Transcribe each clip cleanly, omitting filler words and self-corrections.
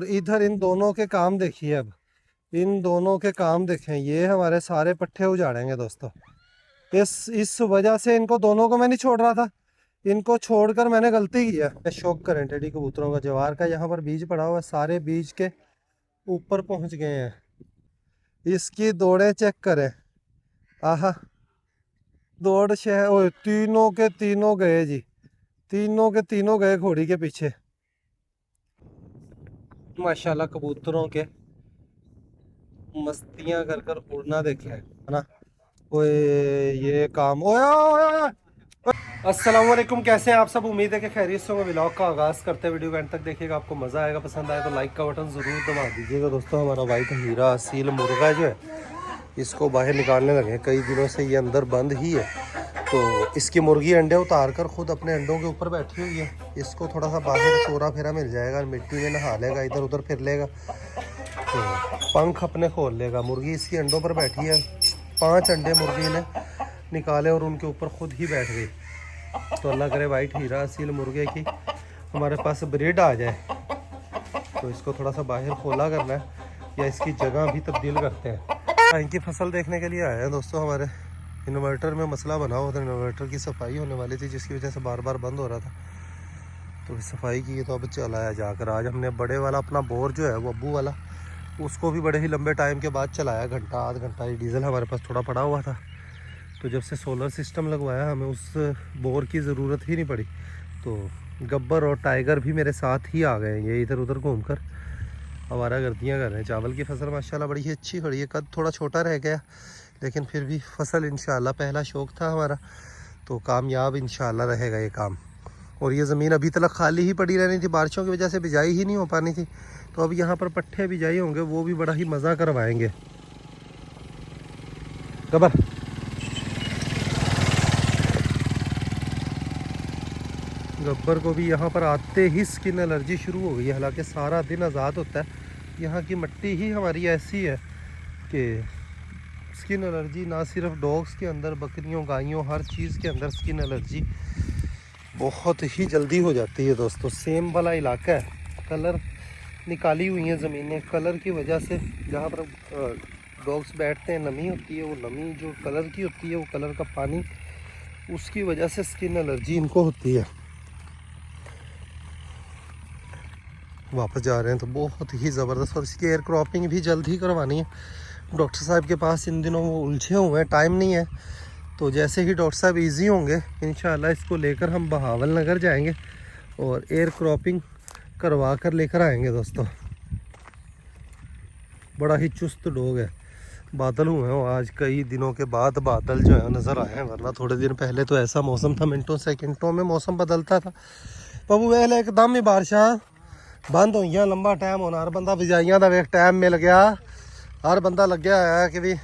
और इधर इन दोनों के काम देखिए। अब इन दोनों के काम देखें, ये हमारे सारे पट्टे उजाड़ेंगे दोस्तों। इस वजह से इनको दोनों को मैं नहीं छोड़ रहा था, इनको छोड़कर मैंने गलती की है। शौक करें टेडी कबूतरों का, जवार का यहाँ पर बीज पड़ा हुआ है, सारे बीज के ऊपर पहुंच गए हैं। इसकी दौड़े चेक करें, आहा दौड़ शह, ओ तीनों के तीनों गए जी, तीनों के तीनों गए घोड़ी के पीछे। माशाल्लाह कबूतरों के मस्तियां कर कर उड़ना देखे है ना। ओए ये काम, ओए ओए ओए ओए। अस्सलाम वालेकुम, कैसे हैं आप सब? उम्मीद है कि खैरियत से होंगे। व्लॉग का आगाज़ करते हैं, वीडियो के एंड तक देखिएगा, आपको मज़ा आएगा। पसंद आए तो लाइक का बटन ज़रूर दबा दीजिएगा दोस्तों। हमारा वाइट हीरा असील मुर्गा जो है, इसको बाहर निकालने लगे। कई दिनों से ये अंदर बंद ही है, तो इसकी मुर्गी अंडे उतार कर खुद अपने अंडों के ऊपर बैठी हुई है। इसको थोड़ा सा बाहर चोरा फेरा मिल जाएगा, मिट्टी में नहा लेगा, इधर उधर फिर लेगा, तो पंख अपने खोल लेगा। मुर्गी इसकी अंडों पर बैठी है, 5 अंडे मुर्गी ने निकाले और उनके ऊपर खुद ही बैठ गई। तो अल्लाह करे वाइट हीरा असील मुर्गे की हमारे पास ब्रीड आ जाए। तो इसको थोड़ा सा बाहर खोला करना है, या इसकी जगह भी तब्दील करते हैं। इनकी फसल देखने के लिए आए हैं दोस्तों। हमारे इन्वर्टर में मसला बना हुआ था, इन्वर्टर की सफाई होने वाली थी, जिसकी वजह से बार बार बंद हो रहा था। तो सफाई की, तो अब चलाया जाकर। आज हमने बड़े वाला अपना बोर जो है वो अब्बू वाला, उसको भी बड़े ही लंबे टाइम के बाद चलाया, घंटा आध घंटा। ये डीजल हमारे पास थोड़ा पड़ा हुआ था, तो जब से सोलर सिस्टम लगवाया हमें उस बोर की ज़रूरत ही नहीं पड़ी। तो गब्बर और टाइगर भी मेरे साथ ही आ गए हैं, ये इधर उधर घूमकर आवारागर्दियाँ कर रहे हैं। चावल की फसल माशाल्लाह बड़ी ही अच्छी खड़ी है। कद थोड़ा छोटा रह गया, लेकिन फिर भी फसल इंशाल्लाह, पहला शौक़ था हमारा, तो कामयाब इंशाल्लाह रहेगा ये काम। और ये ज़मीन अभी तक खाली ही पड़ी रहनी थी, बारिशों की वजह से बिजाई ही नहीं हो पानी थी। तो अब यहाँ पर पट्टे बिजाई होंगे, वो भी बड़ा ही मज़ा करवाएंगे। गब्बर गब्बर को भी यहाँ पर आते ही स्किन एलर्जी शुरू हो गई है। हालांकि सारा दिन आज़ाद होता है, यहाँ की मिट्टी ही हमारी ऐसी है कि स्किन एलर्जी ना सिर्फ डॉग्स के अंदर, बकरियों गायों हर चीज़ के अंदर स्किन एलर्जी बहुत ही जल्दी हो जाती है दोस्तों। सेम वाला इलाका है, कलर निकाली हुई हैं ज़मीनें, कलर की वजह से जहाँ पर डॉग्स बैठते हैं नमी होती है, वो नमी जो कलर की होती है, वो कलर का पानी, उसकी वजह से स्किन एलर्जी इनको होती है। वापस जा रहे हैं तो बहुत ही ज़बरदस्त। और इसकी एयर क्रॉपिंग भी जल्द ही करवानी है। डॉक्टर साहब के पास इन दिनों वो उलझे हुए हैं, टाइम नहीं है। तो जैसे ही डॉक्टर साहब इजी होंगे इंशाल्लाह इसको लेकर हम बहावल नगर जाएंगे और एयर क्रॉपिंग करवा कर लेकर आएंगे दोस्तों। बड़ा ही चुस्त डॉग है। बादल हुए हैं आज, कई दिनों के बाद बादल जो है नज़र आए हैं, वरना थोड़े दिन पहले तो ऐसा मौसम था, मिनटों सेकंडों में मौसम बदलता था। बबू वेल एकदम ही बारिशां बंद हुई, लंबा टाइम होना, हर बंदा बिजाइयां का वेख टाइम मिल गया, हर बंदा लग्या है कि भी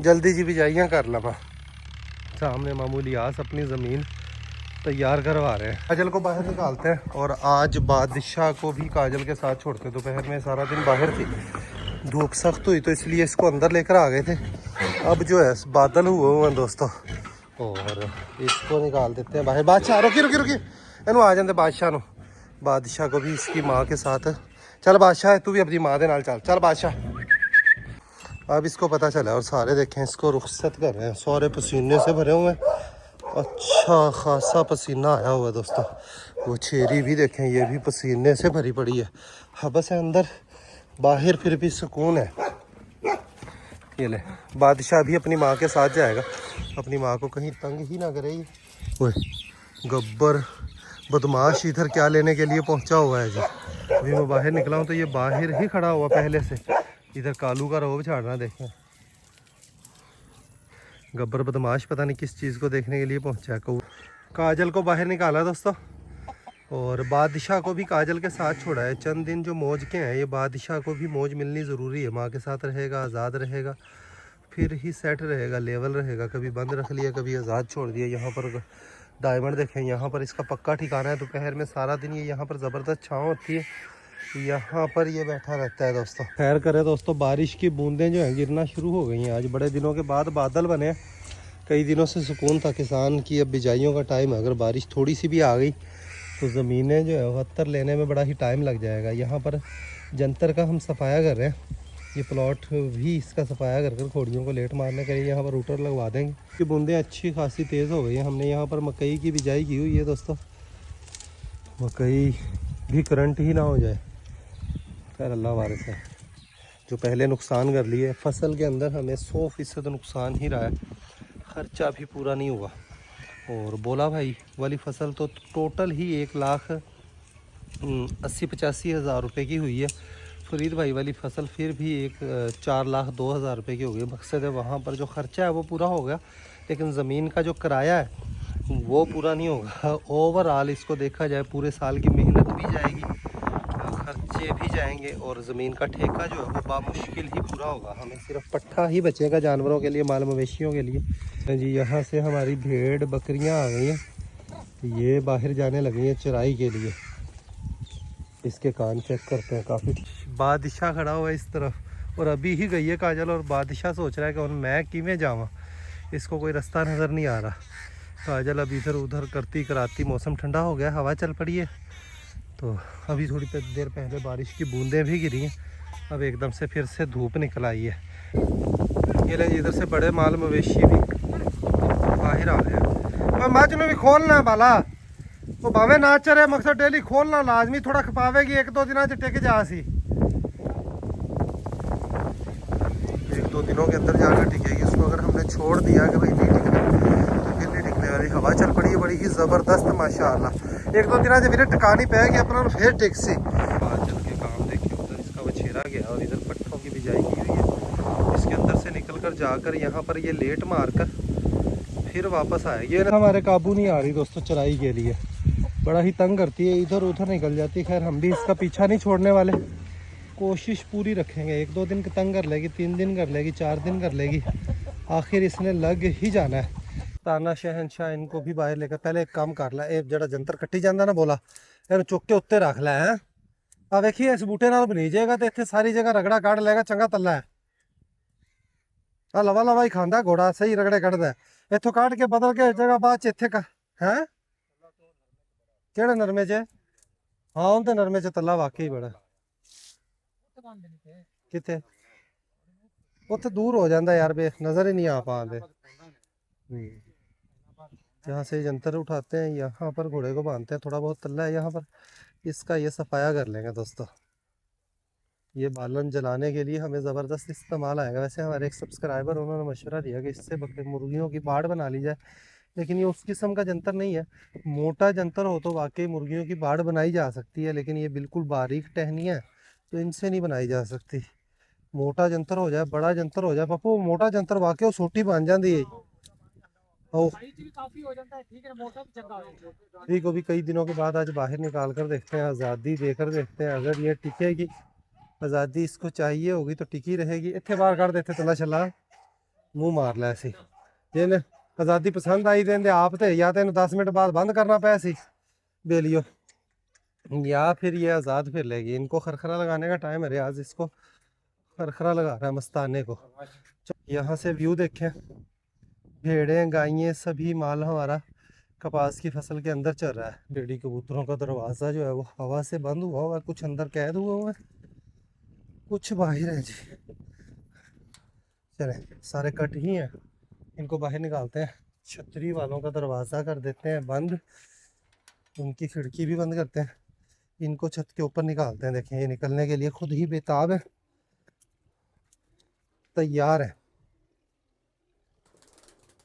जल्दी जी बिजाइयां कर लवा। सामने मामूली आस अपनी ज़मीन तैयार करवा रहे हैं। काजल को बाहर निकालते हैं और आज बादशाह को भी काजल के साथ छोड़ते हैं। दोपहर में सारा दिन बाहर थी, धूप सख्त हुई तो इसलिए इसको अंदर लेकर आ गए थे। अब जो है बादल हुए हुए हैं दोस्तों, और इसको निकाल देते हैं बाहर। बादशाह रुकी रुकी रुकी, इनू आ जाते बादशाह नु। बादशाह को भी इसकी माँ के साथ, चल बादशाह तू भी अपनी माँ के नाल चल, चल बादशाह। अब इसको पता चला और सारे देखें इसको रुखसत कर रहे हैं, सारे पसीने से भरे हुए हैं। अच्छा खासा पसीना आया हुआ है दोस्तों। वो चेरी भी देखें, ये भी पसीने से भरी पड़ी है। हबस है अंदर, बाहर फिर भी सुकून है। ये ले, बादशाह भी अपनी माँ के साथ जाएगा, अपनी माँ को कहीं तंग ही ना करे। ओए गब्बर बदमाश इधर क्या लेने के लिए पहुंचा हुआ है जी। अभी मैं बाहर निकला हूँ तो ये बाहर ही खड़ा हुआ पहले से, इधर कालू का रोब झाड़ना। देखें गब्बर बदमाश पता नहीं किस चीज़ को देखने के लिए पहुंचा है। काजल को बाहर निकाला दोस्तों, और बादशाह को भी काजल के साथ छोड़ा है। चंद दिन जो मौज के हैं, ये बादशाह को भी मौज मिलनी ज़रूरी है। माँ के साथ रहेगा, आज़ाद रहेगा, फिर ही सेट रहेगा, लेवल रहेगा। कभी बंद रख लिया, कभी आज़ाद छोड़ दिया। यहाँ पर डायमंड देखें, यहाँ पर इसका पक्का ठिकाना है। दोपहर में सारा दिन ये यहाँ पर ज़बरदस्त छाँव होती है, यहाँ पर ये बैठा रहता है दोस्तों। खैर करे दोस्तों, बारिश की बूंदें जो हैं गिरना शुरू हो गई हैं। आज बड़े दिनों के बाद बादल बने, कई दिनों से सुकून था किसान की। अब बिजाइयों का टाइम है, अगर बारिश थोड़ी सी भी आ गई तो ज़मीनें जो है 72 लेने में बड़ा ही टाइम लग जाएगा। यहाँ पर जंतर का हम सफाया कर रहे हैं। ये प्लॉट भी इसका सफाया कर कर घोड़ियों को लेट मारने के लिए यहाँ पर रूटर लगवा देंगे। कि बूंदें अच्छी खासी तेज़ हो गई हैं। हमने यहाँ पर मकई की बिजाई की हुई है दोस्तों। मकई भी करंट ही ना हो जाए, खैर अल्लाह वारिस है। जो पहले नुकसान कर लिए फसल के अंदर हमें 100% नुकसान ही रहा है, खर्चा भी पूरा नहीं हुआ। और बोला भाई वाली फसल तो टोटल ही 1,80,85,000 रुपये की हुई है। फरीद भाई वाली फसल फिर भी 4,02,000 रुपये की हो गई। मकसद है वहाँ पर जो ख़र्चा है वो पूरा हो गया, लेकिन ज़मीन का जो किराया है वो पूरा नहीं होगा। ओवरऑल इसको देखा जाए पूरे साल की मेहनत भी जाएगी, खर्चे भी जाएंगे, और ज़मीन का ठेका जो है वो बामुश्किल ही पूरा होगा। हमें सिर्फ पट्ठा ही बचेगा जानवरों के लिए, माल मवेशियों के लिए। जी यहाँ से हमारी भेड़ बकरियाँ आ गई हैं, ये बाहर जाने लगी हैं चराई के लिए। इसके कान चेक करते हैं। काफ़ी बादशाह खड़ा हुआ है इस तरफ, और अभी ही गई है काजल, और बादशाह सोच रहा है कि मैं किमें जावा, इसको कोई रास्ता नज़र नहीं आ रहा। काजल अभी इधर उधर करती कराती, मौसम ठंडा हो गया, हवा चल पड़ी है, तो अभी थोड़ी देर पहले बारिश की बूंदें भी गिरी हैं। अब एकदम से फिर से धूप निकल आई है। ये ले इधर से बड़े माल मवेशी भी बाहर आ गए हैं। मजनू भी खोलना है बाला, तो भावे ना चरे मकसद डेली खोलना लाजमी, थोड़ा खपावेगी 1-2 दिन टेक जा सी, 1-2 दिनों के अंदर जाकर टिकेगी। उसको अगर हमने छोड़ दिया कि भाई नहीं टिकने, तो फिर नहीं टिकने वाली। हवा चल पड़ी है बड़ी ही ज़बरदस्त माशाअल्लाह। 1-2 दिन आज फिर टिकानी पैगी अपना, फिर टिक सी। चल के काम देखिए, उधर इसका वछेरा गया और इधर पट्टों की बिजाई की हुई है। इसके अंदर से निकल कर जाकर यहाँ पर ये लेट मार कर फिर वापस आए। ये हमारे काबू नहीं आ रही दोस्तों चराई के लिए, बड़ा ही तंग करती है, इधर उधर निकल जाती। खैर हम भी इसका पीछा नहीं छोड़ने वाले, कोशिश पूरी रखेंगे। 1-2 दिन तंग कर लेगी, 3 दिन कर लेगी, 4 दिन कर लेगी, आखिर इसने लग ही जाना है। ताना शहनशाह इनको भी बाहर लेकर पहले एक काम कर ला, ये जड़ा जंतर कट्टी जाता ना बोला, इन चुक के उत्ते रख लै है। आ वेखिए इस बूटे नाल बनी जाएगा तो इतने सारी जगह रगड़ा कढ़ लेगा, चंगा तला है। आ लवा लवा ही खांदा घोड़ा, सही रगड़े कढ़दा है। इथों काट के बदल के जगह बाद च इत्थे का है केड़े नरमे च। हाँ उन ते नरमे च तला वाकई बड़ा कितने उत्थे दूर हो जाता यार, बे नजर ही नहीं आ पाते। यहाँ से जंतर उठाते हैं, यहाँ पर घोड़े को बांधते हैं। थोड़ा बहुत तल्ला है यहाँ पर, इसका ये सफाया कर लेंगे दोस्तों। ये बालन जलाने के लिए हमें ज़बरदस्त इस्तेमाल आएगा। वैसे हमारे एक सब्सक्राइबर उन्होंने मशवरा दिया कि इससे बकरे मुर्गियों की बाड़ बना ली जाए, लेकिन ये उस किस्म का जंतर नहीं है। मोटा जंतर हो तो वाकई मुर्गियों की बाड़ बनाई जा सकती है, लेकिन ये बिल्कुल बारीक टहनी है तो इनसे नहीं बनाई जा सकती। मोटा जंतर हो जाए, बड़ा जंतर हो जाए पप्पू, मोटा जंतर वाकई सोटी बन जाती है। ठीक को भी कई दिनों के बाद आज बाहर निकाल कर देखते हैं, आज़ादी देकर देखते हैं। अगर ये टिकेगी, आज़ादी इसको चाहिए होगी तो टिकी रहेगी। इतने बार कर देते तला चला मुँह मार लै सी, जिन आज़ादी पसंद आई देंगे आप तो, या तो 10 मिनट बाद बंद करना पै सी बेलियो, या फिर ये आज़ाद फिर लेगी। इनको खरखरा लगाने का टाइम है, आज इसको खरखरा लगा रहा है मस्ताने को। यहाँ से व्यू देखें, भेड़ें गायें सभी माल हमारा कपास की फसल के अंदर चल रहा है। बेड़ी कबूतरों का दरवाज़ा जो है वो हवा से बंद हुआ हुआ है, कुछ अंदर कैद हुआ हुआ है, कुछ बाहर है जी। चले सारे कट ही हैं, इनको बाहर निकालते हैं। छतरी वालों का दरवाज़ा कर देते हैं बंद, उनकी खिड़की भी बंद करते हैं। इनको छत के ऊपर निकालते हैं। देखें ये निकलने के लिए खुद ही बेताब है, तैयार है।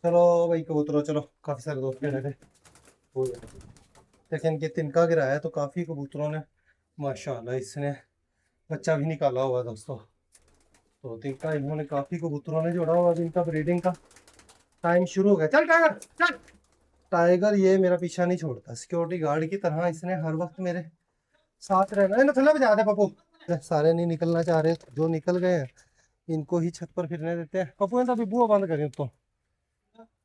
चलो भाई कबूतरों चलो, काफ़ी सारे दोस्त मेरे थे हो गया। लेकिन इनके तिनका गिराया है तो काफ़ी कबूतरों ने माशाल्लाह इसने बच्चा भी निकाला हुआ दोस्तों। तो तिनका इन्होंने काफ़ी कबूतरों ने जोड़ा हुआ। इनका ब्रीडिंग का टाइम शुरू हो गया। चल टाइगर चल। टाइगर ये मेरा पीछा नहीं छोड़ता, सिक्योरिटी गार्ड की तरह इसने हर वक्त मेरे साथ रहना है। थल्ले बजा दे पप्पू, सारे नहीं निकलना चाह रहे, जो निकल गए हैं इनको ही छत पर फिरने देते हैं। पप्पू ने बुआ बंद करें तो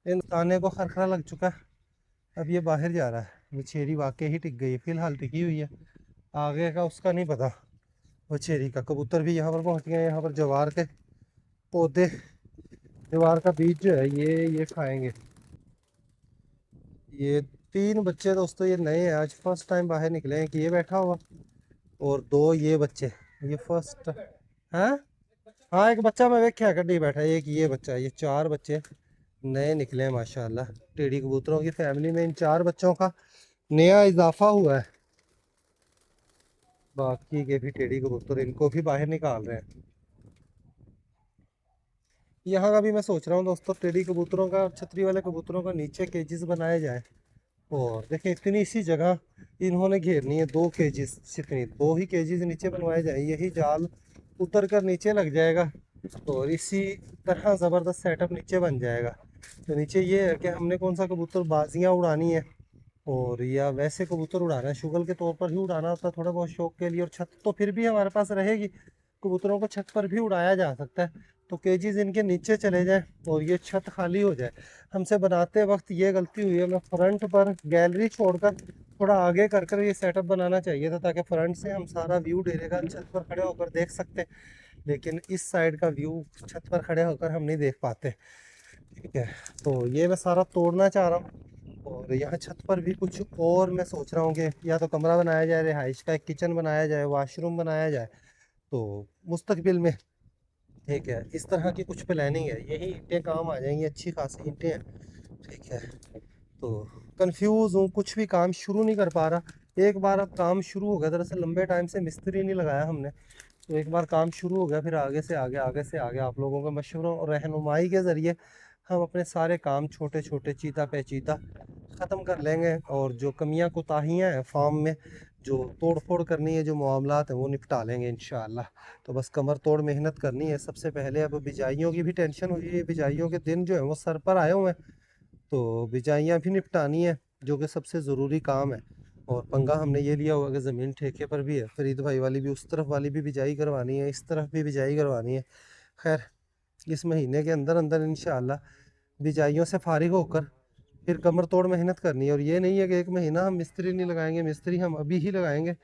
इन ताने को खरखरा लग चुका है, अब ये बाहर जा रहा है। वछेरी वाकई ही टिक गई है, फिलहाल टिकी हुई है, आगे का उसका नहीं पता वछेरी का। कबूतर भी यहाँ पर पहुँच गए। यहाँ पर जवार के पौधे, जवार का बीज जो है ये खाएंगे। ये 3 बच्चे दोस्तों ये नए हैं, आज फर्स्ट टाइम बाहर निकले हैं कि ये बैठा हुआ, और 2 ये बच्चे ये फर्स्ट है। हाँ एक बच्चा मैं वेख्या कड्डी बैठा है, एक ये बच्चा, ये चार बच्चे नए निकले हैं माशाल्लाह। टेडी कबूतरों की फैमिली में इन चार बच्चों का नया इजाफा हुआ है। बाकी के भी टेडी कबूतर इनको भी बाहर निकाल रहे हैं। यहाँ का भी मैं सोच रहा हूँ दोस्तों, टेडी कबूतरों का, छतरी वाले कबूतरों का नीचे केजेस बनाए जाए। और देखें इतनी सी जगह इन्होंने घेरनी है, 2 केजीज, जितनी 2 ही केजीज नीचे बनवाए जाए, यही जाल उतर कर नीचे लग जाएगा और इसी तरह ज़बरदस्त सेटअप नीचे बन जाएगा। तो नीचे ये है कि हमने कौन सा कबूतर बाजियाँ उड़ानी है और या वैसे कबूतर उड़ाना है, शुगल के तौर पर ही उड़ाना होता है थोड़ा बहुत शौक के लिए। और छत तो फिर भी हमारे पास रहेगी, कबूतरों को छत पर भी उड़ाया जा सकता है। तो केजीज इनके नीचे चले जाए और ये छत खाली हो जाए। हमसे बनाते वक्त ये गलती हुई है, मैं फ्रंट पर गैलरी छोड़कर थोड़ा आगे कर कर ये सेटअप बनाना चाहिए था, ताकि फ्रंट से हम सारा व्यू डेरे का छत पर खड़े होकर देख सकते। लेकिन इस साइड का व्यू छत पर खड़े होकर हम नहीं देख पाते। ठीक है, तो ये मैं सारा तोड़ना चाह रहा हूँ। और यहाँ छत पर भी कुछ और मैं सोच रहा हूँ कि या तो कमरा बनाया जाए, रिहाइश का एक किचन बनाया जाए, वॉशरूम बनाया जाए, तो मुस्तकबिल में। ठीक है, इस तरह की कुछ प्लानिंग है। यही ईंटें काम आ जाएंगी, अच्छी खासी ईंटें हैं। ठीक है, तो कंफ्यूज हूँ, कुछ भी काम शुरू नहीं कर पा रहा। एक बार अब काम शुरू हो गया, दरअसल लंबे टाइम से मिस्त्री नहीं लगाया हमने, तो एक बार काम शुरू हो गया फिर आगे से आगे, आगे से आगे आप लोगों के मशवरों और रहनुमाई के ज़रिए हम अपने सारे काम छोटे छोटे चीता पे चीता ख़त्म कर लेंगे। और जो कमियां कोताहियां हैं फार्म में, जो तोड़ फोड़ करनी है, जो मामलात हैं, वो निपटा लेंगे इंशाअल्लाह। तो बस कमर तोड़ मेहनत करनी है सबसे पहले। अब बिजाइयों की भी टेंशन हुई है, बिजाइयों के दिन जो है वो सर पर आए हुए हैं, तो बिजाइयाँ भी निपटानी है जो कि सबसे ज़रूरी काम है। और पंगा हमने ये लिया हुआ कि ज़मीन ठेके पर भी है, फरीद भाई वाली भी, उस तरफ वाली भी बिजाई करवानी है, इस तरफ भी बिजाई करवानी है। खैर इस महीने के अंदर अंदर इंशाअल्लाह बिजाइयों से फारिग होकर फिर कमर तोड़ मेहनत करनी है। और ये नहीं है कि एक महीना हम मिस्त्री नहीं लगाएंगे, मिस्त्री हम अभी ही लगाएंगे।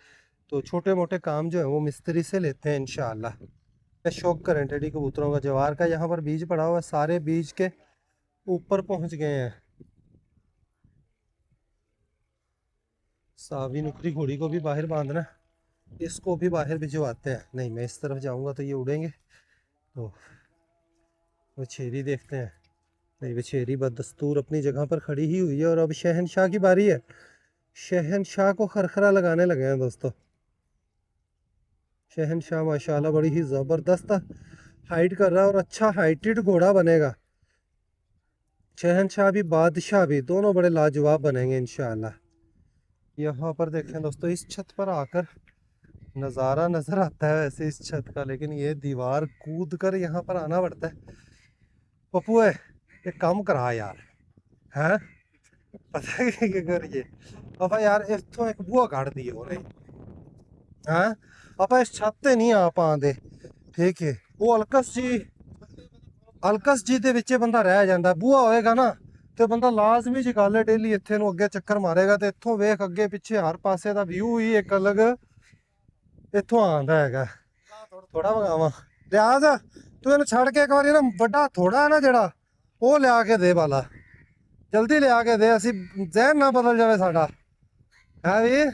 तो छोटे मोटे काम जो है वो मिस्त्री से लेते हैं इंशाअल्लाह। शौक करें टेडी कबूतरों का, जवार का यहाँ पर बीज पड़ा हुआ है, सारे बीज के ऊपर पहुँच गए हैं। सावी नुकरी घोड़ी को भी बाहर बांधना है, इसको भी बाहर भिजवाते हैं। नहीं, मैं इस तरफ जाऊंगा तो ये उड़ेंगे। तो वछेरी देखते हैं। नहीं, वछेरी बदस्तूर अपनी जगह पर खड़ी ही हुई है। और अब शहनशाह की बारी है। शहनशाह को खरखरा लगाने लगे हैं दोस्तों। शहनशाह माशाल्लाह बड़ी ही ज़बरदस्त हाइट कर रहा है और अच्छा हाइटेड घोड़ा बनेगा। शहनशाह भी बादशाह भी दोनों बड़े लाजवाब बनेंगे इंशाअल्लाह। यहाँ पर देखें दोस्तों, इस छत पर आकर नज़ारा नज़र आता है वैसे इस छत का, लेकिन ये दीवार कूद कर यहाँ पर आना पड़ता है। पप्पू है, ये काम करा यार। है पता है क्या करिए अब यार, इथों एक बुआ काट दी हो रही है। आप इस छत ते नहीं आ पाते। ठीक है, वो अलकस जी ਦੇ ਵਿੱਚ ਬੰਦਾ ਰਹਿ ਜਾਂਦਾ। ਬੂਆ ਹੋਏਗਾ ਨਾ ਤੇ ਬੰਦਾ ਲਾਜ਼ਮੀ ਜਗਾਲੇ ਡੇਲੀ ਇੱਥੇ ਨੂੰ ਅੱਗੇ ਚੱਕਰ ਮਾਰੇਗਾ ਤੇ ਇੱਥੋਂ ਵੇਖ ਅੱਗੇ ਪਿੱਛੇ ਹਰ ਪਾਸੇ ਦਾ ਵਿਊ ਹੀ ਇੱਕ ਅਲੱਗ ਇੱਥੋਂ ਆਉਂਦਾ ਹੈਗਾ। ਥੋੜਾ ਵਗਾਵਾਂ ਰਿਆਜ਼, ਤੂੰ ਇਹਨੂੰ ਛੱਡ ਕੇ ਇੱਕ ਵਾਰੀ ਨਾ ਵੱਡਾ ਥੋੜਾ ਹੈ ਨਾ ਜਿਹੜਾ, ਉਹ ਲਿਆ ਕੇ ਦੇ ਵਾਲਾ, ਜਲਦੀ ਲਿਆ ਕੇ ਦੇ, ਅਸੀਂ ਜ਼ਹਿਨ ਨਾ ਬਦਲ ਜਾਵੇ ਸਾਡਾ। ਹੈ ਵੀ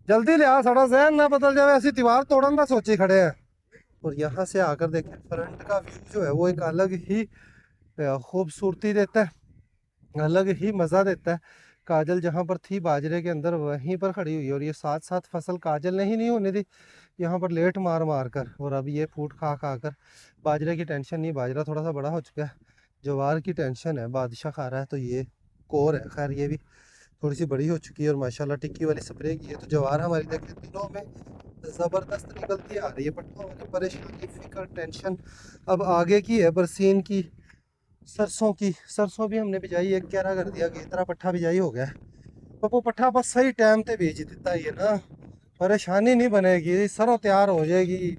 जल्दी लिया, साड़ा जहन ना बदल जाए, ऐसी दीवार तोड़न का सोची खड़े हैं। और यहाँ से आकर देखें फ्रंट का व्यू जो है वो एक अलग ही खूबसूरती देता है, अलग ही मज़ा देता है। काजल जहाँ पर थी बाजरे के अंदर वहीं पर खड़ी हुई है और ये साथ साथ फसल काजल ने ही नहीं होने दी, यहाँ पर लेट मार मार कर। और अब ये फूट खा खा कर, बाजरे की टेंशन नहीं, बाजरा थोड़ा सा बड़ा हो चुका है, जवार की टेंशन है, बादशाह खा रहा है। तो ये कोर है, खैर ये भी थोड़ी सी बड़ी हो चुकी है और माशाल्लाह टिक्की वाली स्प्रे की है। तो जवार हमारी देखें दिनों में ज़बरदस्त निकलती आ रही है। पट्टों वाली परेशानी, फिक्र, टेंशन अब आगे की है, बरसीन की, सरसों की। सरसों भी हमने बिजाई, एक क्यारा कर दिया, गेतरा पट्ठा बिजाई हो गया। पप्पू पट्ठा बस सही टाइम पे बीज देता है ना, परेशानी नहीं बनेगी। सरों तैयार हो जाएगी,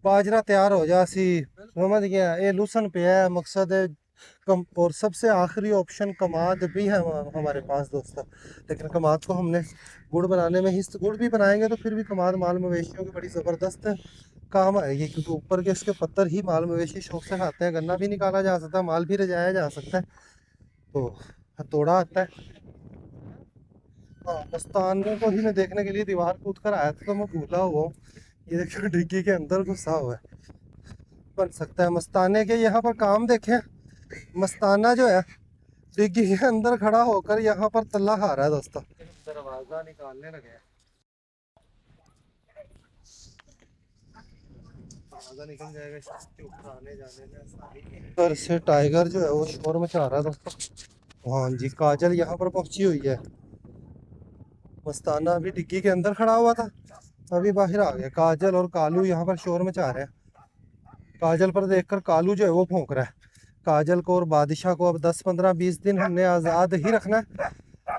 बाजरा तैयार हो जासी, समझ गया। ये लूसन पे है मकसद है कम। और सबसे आखिरी ऑप्शन कमाद भी है हमारे पास दोस्तों, लेकिन कमाद को हमने गुड़ बनाने में ही, गुड़ भी बनाएंगे तो फिर भी कमाद माल मवेशियों की बड़ी ज़बरदस्त काम आएगी, क्योंकि ऊपर के इसके पत्तर ही माल मवेशी शौक से खाते हैं। गन्ना भी निकाला जा सकता है, माल भी रजाया जा सकता है। तो हथौड़ा आता है। हाँ, मस्तानों को ही मैं देखने के लिए दीवार कूद कर आया था, तो मैं भूला हुआ हूँ ये देखो डिग्गी के अंदर घुसा हुआ है, बन सकता है। मस्ताने के यहाँ पर काम देखें, मस्ताना जो है डिग्गी के अंदर खड़ा होकर यहाँ पर तल्ला खा रहा है दोस्तों। दरवाजा निकालने लगे हैं, दरवाजा निकल जाएगा इसके ऊपर आने जाने में। घर से टाइगर जो है वो शोर मचा रहा है दोस्तों। हाँ जी, काजल यहाँ पर पहुंची हुई है। मस्ताना अभी डिग्गी के अंदर खड़ा हुआ था, अभी बाहर आ गया। काजल और कालू यहाँ पर शोर मचा रहे हैं। काजल पर देखकर कालू जो है वो भौंक रहा है। काजल को और बादशाह को अब 10 15 20 दिन हमने आज़ाद ही रखना है।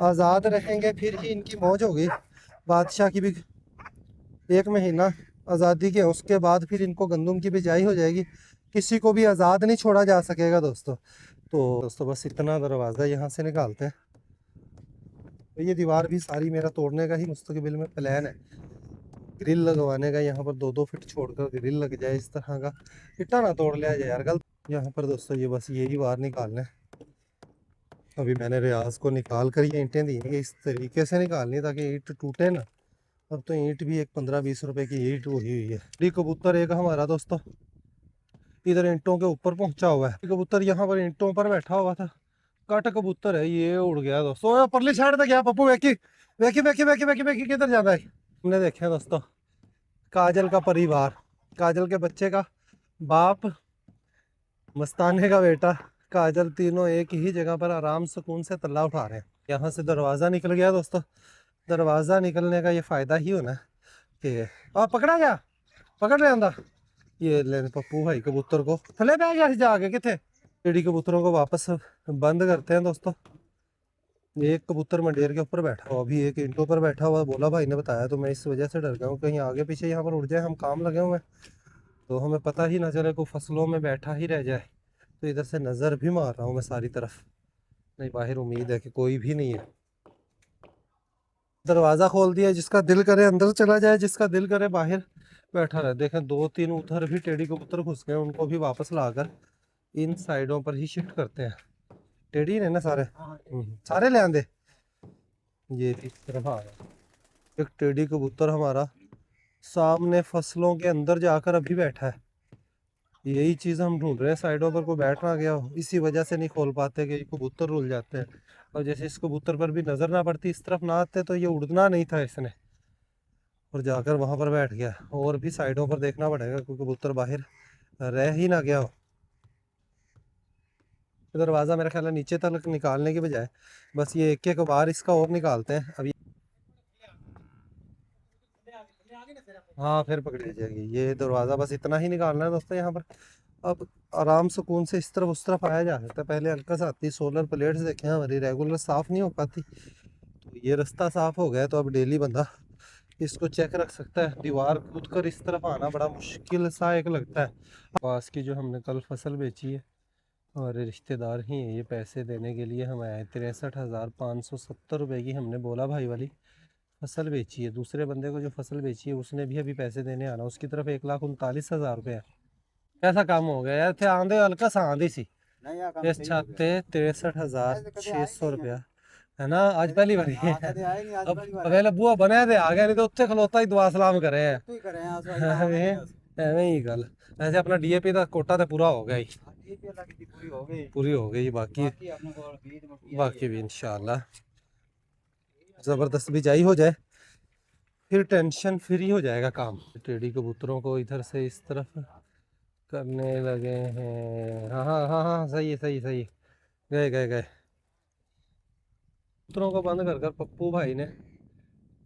आज़ाद रहेंगे फिर ही इनकी मौज होगी। बादशाह की भी 1 महीना आज़ादी के, उसके बाद फिर इनको गंदम की बिजाई हो जाएगी। किसी को भी आज़ाद नहीं छोड़ा जा सकेगा दोस्तों। तो दोस्तों बस इतना दरवाज़ा यहाँ से निकालते हैं। तो ये दीवार भी सारी मेरा तोड़ने का ही मुस्तकबिल में प्लान है। ग्रिल लगवाने का, यहाँ पर 2 2 फीट छोड़कर ग्रिल लग जाए इस तरह का। इट्टा ना तोड़ लिया जाए यार गलत। यहाँ पर दोस्तों ये बस यही बार निकालना है। अभी मैंने रियाज को निकाल कर ये ईंटें दी हैं कि इस तरीके से निकालनी ताकि ईंट टूटे ना। अब तो ईंट भी एक 15 20 रुपए की ईंट हुई हुई है। ये कबूतर एक हमारा दोस्तों इधर ईंटों के ऊपर पहुंचा हुआ है। कबूतर यहाँ पर ईंटों पर बैठा हुआ था। कट कबूतर है ये, उड़ गया दोस्तों। परली साइड तक गया पप्पू। वेकी वेकी वेकी वेकी वेकी वेकी किधर जाता है। हमने देखे दोस्तों काजल का परिवार, काजल के बच्चे का बाप, मस्ताने का बेटा, काजल, तीनों एक ही जगह पर आराम सुकून से तल्ला उठा रहे हैं। यहाँ से दरवाज़ा निकल गया दोस्तों। दरवाज़ा निकलने का ये फ़ायदा ही होना है कि आप पकड़ा गया, पकड़ रहे अंदर। ये ले पप्पू भाई कबूतर को थले पे गया जाके किथे। चिड़ी कबूतरों को वापस बंद करते हैं दोस्तों। एक कबूतर मंडेर के ऊपर बैठा हुआ, अभी एक ईंटों पर बैठा हुआ। बोला भाई ने बताया तो मैं इस वजह से डर गया हूँ कहीं आगे पीछे यहाँ पर उड़ जाए। हम काम लगे हुए हैं तो हमें पता ही ना चले कोई फसलों में बैठा ही रह जाए। तो इधर से नज़र भी मार रहा हूँ मैं सारी तरफ, नहीं बाहर उम्मीद है कि कोई भी नहीं है। दरवाज़ा खोल दिया, जिसका दिल करे अंदर चला जाए, जिसका दिल करे बाहर बैठा रहे। देखें 2 3 उधर भी टेढ़ी कबूतर घुस गए, उनको भी वापस लाकर इन साइडों पर ही शिफ्ट करते हैं। टेढ़ी ने ना सारे सारे ले आंदे। ये इस तरफ आ रहा है एक टेढ़ी कबूतर हमारा सामने फसलों के अंदर जाकर अभी बैठा है। यही चीज़ हम ढूंढ रहे हैं, साइडों पर कोई बैठ ना गया हो। इसी वजह से नहीं खोल पाते कि कबूतर रुल जाते हैं। और जैसे इस कबूतर पर भी नज़र ना पड़ती, इस तरफ ना आते तो ये उड़ना नहीं था इसने, और जाकर वहां पर बैठ गया। और भी साइडों पर देखना पड़ेगा कोई कबूतर बाहर रह ही ना गया हो। दरवाज़ा मेरा ख्याल है नीचे तक निकालने की बजाय बस ये एक एक बार इसका और निकालते हैं अभी। हाँ फिर पकड़ी जाएगी। ये दरवाज़ा बस इतना ही निकालना है दोस्तों यहाँ पर। अब आराम सुकून से इस तरफ उस तरफ आया जा सकता है। पहले हल्का सा आती सोलर प्लेट्स देखे हमारी रेगुलर साफ़ नहीं हो पाती, तो ये रास्ता साफ़ हो गया तो अब डेली बंदा इसको चेक रख सकता है। दीवार कूद कर इस तरफ आना बड़ा मुश्किल सा एक लगता है। पास की जो हमने कल फसल बेची है, हमारे रिश्तेदार ही हैं ये, पैसे देने के लिए हम आए। 63,570 रुपये की हमने बोला भाई वाली फसल बेची है। दूसरे बंदे को जो फसल बेची है उसने भी अभी पैसे देने आना, उसकी तरफ 1,39,000 रुपये है। कैसा काम हो गया यार, थे आंधे हल्का सा आंधी सी इस छाते 63,600 रुपया है ना। आज पहली बार है। अब पहले बुआ बने थे आ गया, नहीं तो उत्थे खलोता ही दुआ सलाम करे हैं। एवं ही गल। वैसे अपना डीएपी का कोटा तो पूरा हो गया ही, पूरी हो गई। बाकी भी इंशाल्लाह ज़बरदस्त बिजाई हो जाए फिर टेंशन फ्री हो जाएगा काम। टेढ़ी कबूतरों को इधर से इस तरफ करने लगे हैं। हाँ हाँ हाँ हाँ सही है सही सही। गए गए गए। कबूतरों को बंद कर कर पप्पू भाई ने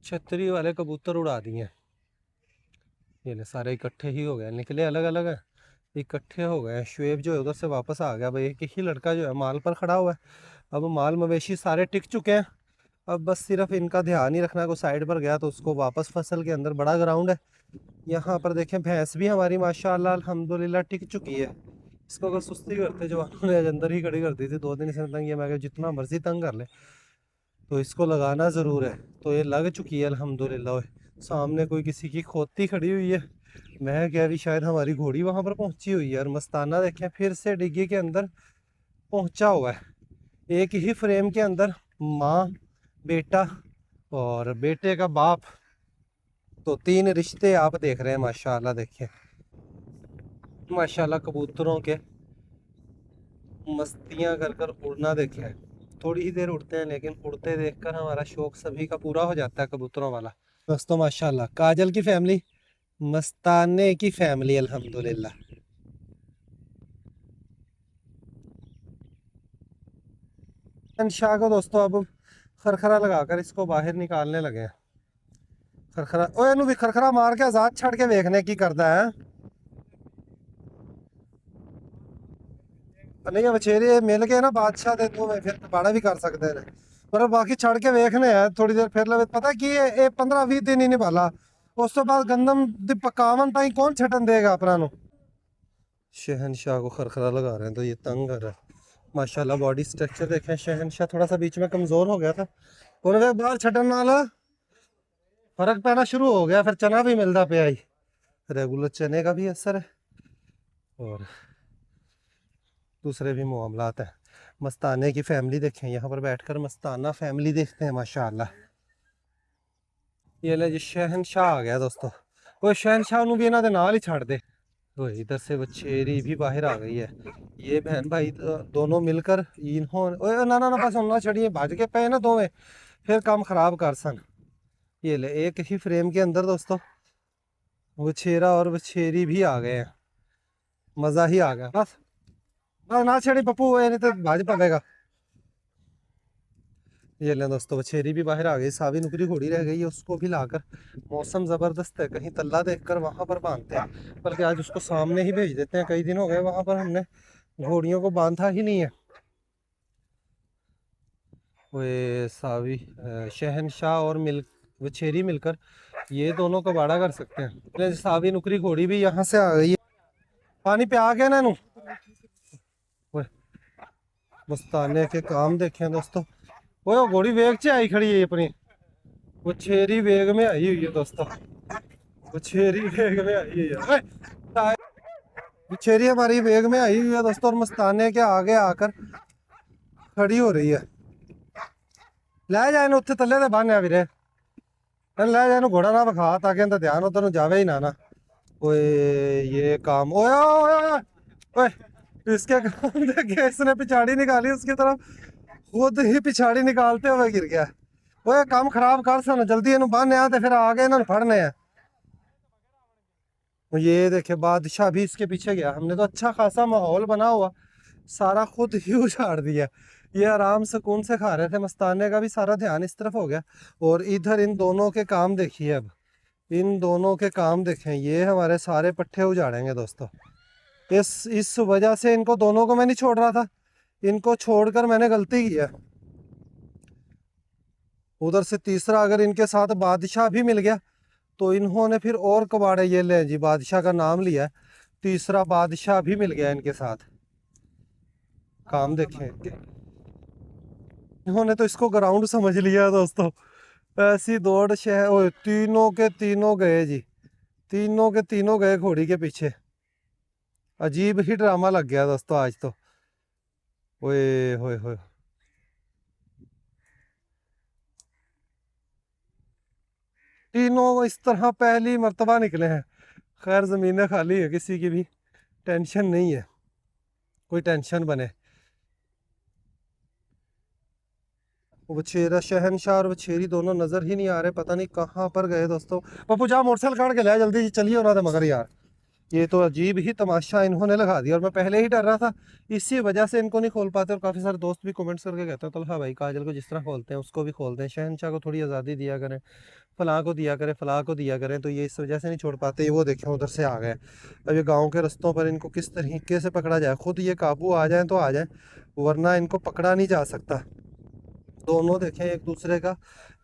छतरी वाले कबूतर उड़ा दिए। ये ले सारे इकट्ठे ही हो गए, निकले अलग अलग है, इकट्ठे हो गए। शुएब जो है उधर से वापस आ गया भाई। एक ही लड़का जो है माल पर खड़ा हुआ है। अब माल मवेशी सारे टिक चुके हैं, अब बस सिर्फ इनका ध्यान ही रखना है। को साइड पर गया तो उसको वापस फसल के अंदर, बड़ा ग्राउंड है यहाँ पर। देखें भैंस भी हमारी माशाल्लाह अल्हम्दुलिल्लाह टिक चुकी है। इसको अगर सुस्ती करते जवानों ने अंदर ही खड़ी कर दी थी 2 दिन से तंग। ये मैं जितना मर्जी तंग कर ले तो इसको लगाना ज़रूर है। तो ये लग चुकी है अल्हम्दुलिल्लाह। सामने कोई किसी की खोती खड़ी हुई है, मैं कह रही शायद हमारी घोड़ी वहाँ पर पहुँची हुई है। और मस्ताना देखें फिर से डिग्गी के अंदर पहुँचा हुआ है। एक ही फ्रेम के अंदर माँ, बेटा और बेटे का बाप तो 3 रिश्ते आप देख रहे हैं माशाल्लाह। देखिए माशाल्लाह कबूतरों के मस्तियां कर कर उड़ना देखिए। थोड़ी ही देर उड़ते हैं लेकिन उड़ते देखकर हमारा शौक सभी का पूरा हो जाता है कबूतरों वाला। दोस्तों माशाल्लाह काजल की फैमिली, मस्ताने की फैमिली अल्हम्दुलिल्लाह। शाह को दोस्तों अब खरखरा लगाकर इसको बाहर निकालने लगे हैं। खरखरा ओए भी खरखरा मार के आजाद छड़ के देखने की करता है। नहीं बछेरे मिल गए ना बादशाह दे तो फिर बाड़ा भी कर सकते हैं। पर बाकी छड़ के देखने हैं थोड़ी देर फिर लगे पता की ये 15-20 दिन ही नहीं भाला। उस तो बाद गंदम दी पकावन ताई कौन छटन देगा अपना नु। शहनशाह को खरखरा लगा रहे हैं तो ये तंग कर रहा है। माशाल्लाह बॉडी स्ट्रक्चर देखें। शहनशाह थोड़ा सा बीच में कमजोर हो गया था और वे बाहर छटन नाल फर्क पैना शुरू हो गया। फिर चना भी मिलता पे आई। रेगुलर चने का भी असर है और दूसरे भी मामलात हैं। मस्ताने की फैमिली देखें, यहाँ पर बैठकर मस्ताना फैमिली देखते हैं माशाल्लाह। ये ले जी शहनशाह आ गया दोस्तों। वो शहनशाह भी इन्हों के नाल ही छड़ दे। तो इधर से वछेरी भी बाहर आ गई है। ये बहन भाई दोनों मिलकर इन्होंने ओए ना ना ना बस हमला छड़िए भाज के पे ना दोवें फिर काम खराब कर सन। ये ले एक ही फ्रेम के अंदर दोस्तों वछेरा और वछेरी भी आ गए हैं। मजा ही आ गया। बस बस ना छड़ी पप्पू ये नहीं तो भाज पवेगा। ये ले दोस्तों वछेरी भी बाहर आ गई। सावी नुकरी घोड़ी रह गई है उसको भी लाकर। मौसम ज़बरदस्त है कहीं तल्ला देखकर वहां पर बांधते हैं बल्कि आज उसको सामने ही भेज देते हैं। कई दिन हो गए वहां पर हमने घोड़ियों को बांधा ही नहीं है। वे सावी शहनशाह और वछेरी मिलकर ये दोनों को बाड़ा कर सकते हैं। सावी नुकरी घोड़ी भी यहाँ से आ गई है। पानी पे आ गया ना नू। मस्ताने के काम देखें दोस्तों। वो घोड़ी वेग च आई खड़ी है अपनी। वो छेरी वेग में आई हुई है दोस्तों। वो छेरी वेग में आई हुई है। वो छेरी हमारी वेग में आई हुई है दोस्तों और मस्ताने के आगे आकर खड़ी हो रही है। ले जाए उत्थे तले ते बन वीरे। ले जाए घोड़ा ना विखा ताकि इनका ध्यान उधर जावे ही ना। ओए ये काम ओए ओए ओए इसके काम देखे इसने पिछाड़ी निकाली उसकी तरफ खुद ही पिछाड़ी निकालते हुए गिर गया। वो काम खराब कर सन जल्दी इन बन आ फिर आगे इन्होंने फड़ने हैं। ये देखे बादशाह भी इसके पीछे गया। हमने तो अच्छा खासा माहौल बना हुआ सारा खुद ही उछाड़ दिया। ये आराम सुकून से खा रहे थे। मस्ताने का भी सारा ध्यान इस तरफ हो गया और इधर इन दोनों के काम देखिए। अब इन दोनों के काम देखें। ये हमारे सारे पट्टे उजाड़ेंगे दोस्तों। इस वजह से इनको दोनों को मैं नहीं छोड़ रहा था। इनको छोड़कर मैंने गलती की है। उधर से तीसरा अगर इनके साथ बादशाह भी मिल गया तो इन्होंने फिर और कबाड़े। ये ले जी बादशाह का नाम लिया है। तीसरा बादशाह भी मिल गया इनके साथ। काम देखें इन्होंने तो इसको ग्राउंड समझ लिया दोस्तों। ऐसी दौड़ शहर तीनों के तीनों गए जी। तीनों के तीनों गए घोड़ी के पीछे। अजीब ही ड्रामा लग गया दोस्तों आज तो। ओए होए होए तीनों इस तरह पहली मर्तबा निकले हैं। खैर ज़मीनें खाली है किसी की भी टेंशन नहीं है। कोई टेंशन बने। वछेरा शहनशाह और वछेरी दोनों नजर ही नहीं आ रहे। पता नहीं कहाँ पर गए दोस्तों। पप्पू जा मोटरसाइकिल काट के ले जल्दी चलिए उन्होंने मगर यार ये तो अजीब ही तमाशा इन्होंने लगा दिया और मैं पहले ही डर रहा था। इसी वजह से इनको नहीं खोल पाते और काफ़ी सारे दोस्त भी कमेंट्स करके कहते हैं तो हाँ भाई काजल को जिस तरह खोलते हैं उसको भी खोलते हैं। शहनशाह को थोड़ी आज़ादी दिया करें फलां को दिया करें फलां को दिया करें। तो ये इस वजह से नहीं छोड़ पाते। वो देखें उधर से आ गए। अब ये गाँव के रस्तों पर इनको किस तरीके से पकड़ा जाए। खुद ये काबू आ जाए तो आ जाए वरना इनको पकड़ा नहीं जा सकता। दोनों देखें एक दूसरे का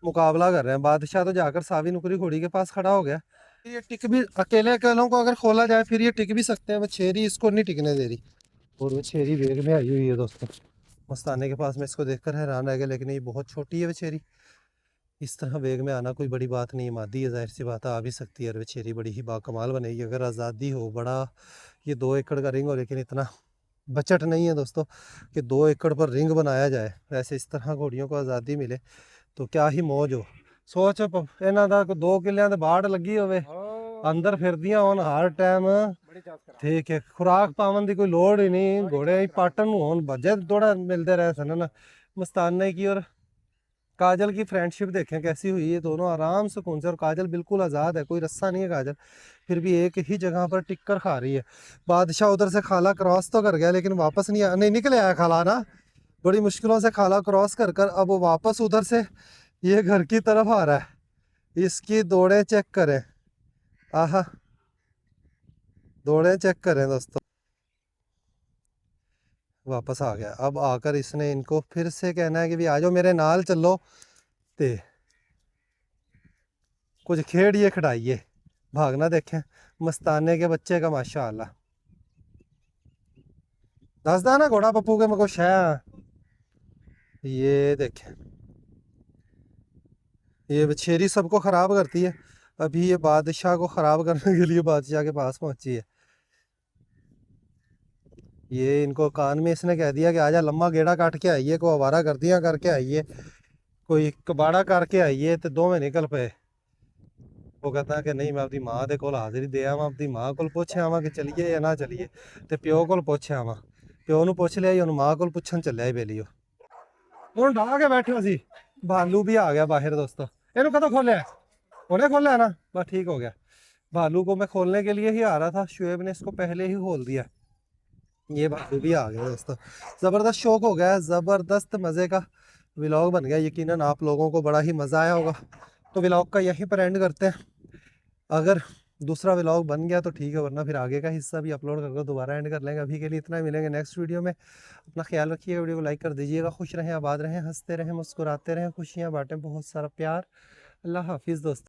मुकाबला कर रहे हैं। बादशाह तो जाकर सावी नुकरी घोड़ी के पास खड़ा हो गया। ये टिक भी अकेले अकेलों को अगर खोला जाए फिर ये टिक भी सकते हैं। वछेरी इसको नहीं टिकने दे रही और वछेरी वेग में आई हुई है दोस्तों। मस्ताने के पास मैं इसको देखकर हैरान रह गया लेकिन ये बहुत छोटी है वछेरी। इस तरह वेग में आना कोई बड़ी बात नहीं है। मादी है जाहिर सी बात है आ भी सकती है। और वछेरी बड़ी ही बाकमाल बनेगी अगर आज़ादी हो। बड़ा ये 2 एकड़ का रिंग हो लेकिन इतना बजट नहीं है दोस्तों कि 2 एकड़ पर रिंग बनाया जाए। वैसे इस तरह घोड़ियों को आज़ादी मिले तो क्या ही मौज हो। ਸੋਚ ਇਹਨਾਂ ਦਾ 2 ਕਿੱਲਿਆਂ ਦੇ ਬਾੜ ਲੱਗੀ ਹੋਵੇ, ਅੰਦਰ ਫਿਰਦੀਆਂ ਹੋਣ ਹਰ ਟਾਈਮ। ਠੀਕ ਹੈ, ਖੁਰਾਕ ਪਾਵਨ ਦੀ ਕੋਈ ਲੋੜ ਹੀ ਨਹੀਂ, ਘੋੜੇ ਹੀ ਪਾਟਣ ਨੂੰ ਹੋਣ भजे थोड़ा मिलते रहे सन ना। मस्ताना की और काजल की फ्रेंडशिप देखें कैसी हुई है, दोनों आराम से कौन से। और काजल बिल्कुल आज़ाद है, कोई रस्सा नहीं है काजल, फिर भी एक ही जगह पर टिक कर खा रही है। बादशाह उधर से खाला क्रॉस तो कर गया लेकिन वापस नहीं निकल आया खाला ना, बड़ी मुश्किलों से खाला क्रॉस कर कर अब वो वापस उधर से ये घर की तरफ आ रहा है। इसकी दौड़ें चेक करें, आहा दौड़ें चेक करें दोस्तों। वापस आ गया, अब आकर इसने इनको फिर से कहना है कि भी आ जाओ मेरे नाल चलो, ते कुछ खेड़िए खिडाइए। भागना देखें मस्ताने के बच्चे का माशाअल्लाह। दसदा ना घोड़ा पप्पू के मेरे को शह। ये देखें, ये बछेरी सबको ख़राब करती है, अभी ये बादशाह को ख़राब करने के लिए बादशाह के पास पहुंची है। ये इनको कान में इसने कह दिया कि आजा लम्मा गेड़ा काट के आइए, को आवारा गर्दियाँ करके आइए, कोई कबाड़ा करके आइए, तो 2 में निकल पे। वो कहता है कि नहीं मैं अपनी माँ के कोल हाजिरी दे आवां, अपनी माँ को पुछ आवां कि चलिए या ना चलिए, तो प्यो को पुछ आवां। प्यो ਨੂੰ ਪੁੱਛ ਲਿਆ, ਉਹਨੂੰ ਮਾਂ ਕੋਲ ਪੁੱਛਣ ਚੱਲਿਆ ਹੀ ਬੇਲੀਓ। ਹੁਣ ਢਾ ਕੇ ਬੈਠੇ ਸੀ, भालू भी आ गया बाहर दोस्तों। ਇਹਨੂੰ कदों खोलिया, उन्हें खोला है ना, बस ठीक हो गया। भालू को मैं खोलने के लिए ही आ रहा था, शुएब ने इसको पहले ही खोल दिया। ये भालू भी आ गया दोस्तों। ज़बरदस्त शौक हो गया, ज़बरदस्त मज़े का व्लॉग बन गया। यकीनन आप लोगों को बड़ा ही मज़ा आया होगा। तो व्लॉग का यहीं पर एंड करते हैं। अगर दूसरा व्लॉग बन गया तो ठीक है, वरना फिर आगे का हिस्सा भी अपलोड करके दोबारा एंड कर लेंगे। अभी के लिए इतना ही, मिलेंगे नेक्स्ट वीडियो में। अपना ख्याल रखिएगा, वीडियो को लाइक कर दीजिएगा। खुश रहें, आबाद रहें, हंसते रहें, मुस्कुराते रहें, खुशियाँ बांटें, बहुत सारा प्यार। अल्लाह हाफिज़ दोस्तों।